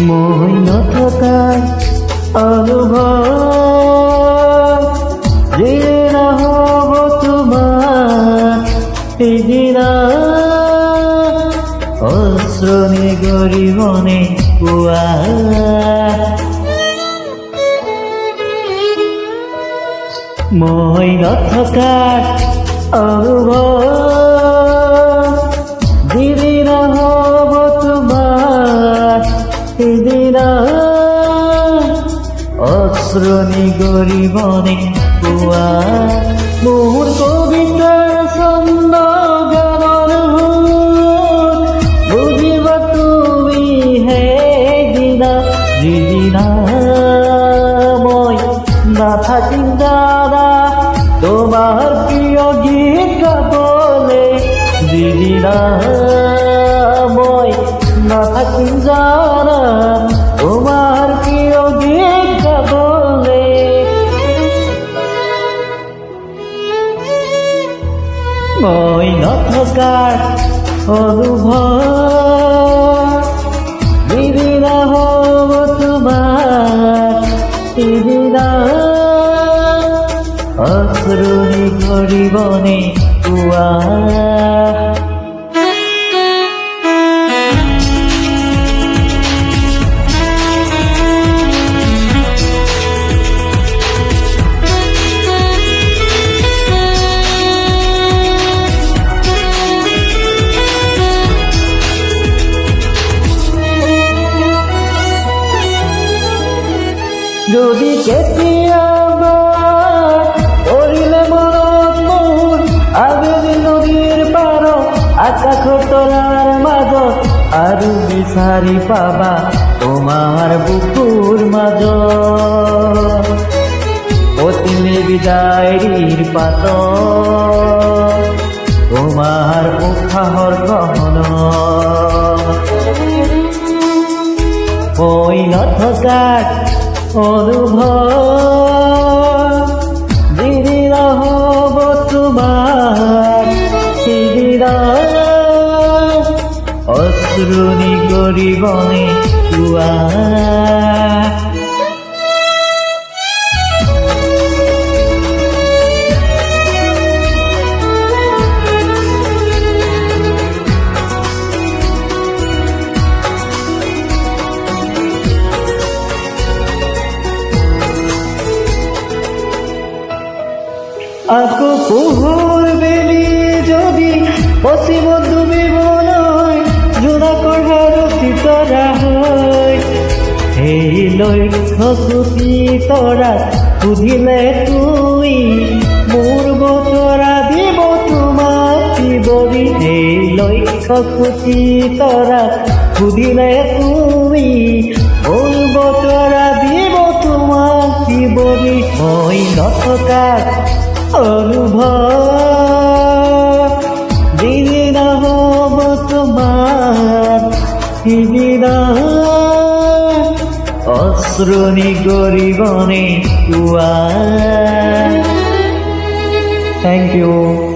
মই নথকাৰ অনুভৱ যিয়ে নহ'ব তোমাৰ সিদিনা অশ্ৰুনি গৰিবনে কোৱা মই নথকাৰ অনুভৱ যিদিনা হ'ব তোমাৰ সিদিনা অশ্ৰুনি গৰিবনে কোৱা মোৰ কবিতাৰ ছন্দ গানৰ বুজিব তুমি সেইদিনা যিদিনা মই নাথাকিম দাদা তোমার প্রিয় গীত গাবলে যিদিনা মই নাথাকিম জানা তোমার প্রিয় গীত গাবলে মই নথকাৰ অনুভৱ যিদিনা হ'ব তোমাৰ সিদিনা অশ্ৰুনি গৰিবনে কোৱা যদি কেতিয়াবা কৰিলে মনত মোৰ আবেলি নদীৰ পাৰত আকাশৰ তলাৰ মাজত আৰু বিচাৰি পাবা তোমাৰ বুকুৰ মাজত অতিলে বিদায়ৰ পাতত তোমাৰ উশাহৰ গহনত মই নথকাৰ অনুভৱ যিদিনা হ'ব তোমাৰ সিদিনা অশ্ৰুনি গৰিবনে কোৱা আকৌ পোহৰ বেলি যদি পশ্চিমত ডুবিবলৈ জোনাকৰ হাৰতি তৰা হয় সেই লক্ষ্য কোটি তৰাক সুধিলে তুমি মোৰ বতৰা দিব তোমাক জীৱনী সেই লক্ষ্য কোটি তৰাক সুধিলে তুমি মোৰ বতৰা দিব তোমাক জীৱনী মই নথকাৰ অনুভৱ যিদিনা হ'ব তোমাৰ সিদিনা অশ্ৰুনি গৰিবনে কোৱা। Thank you.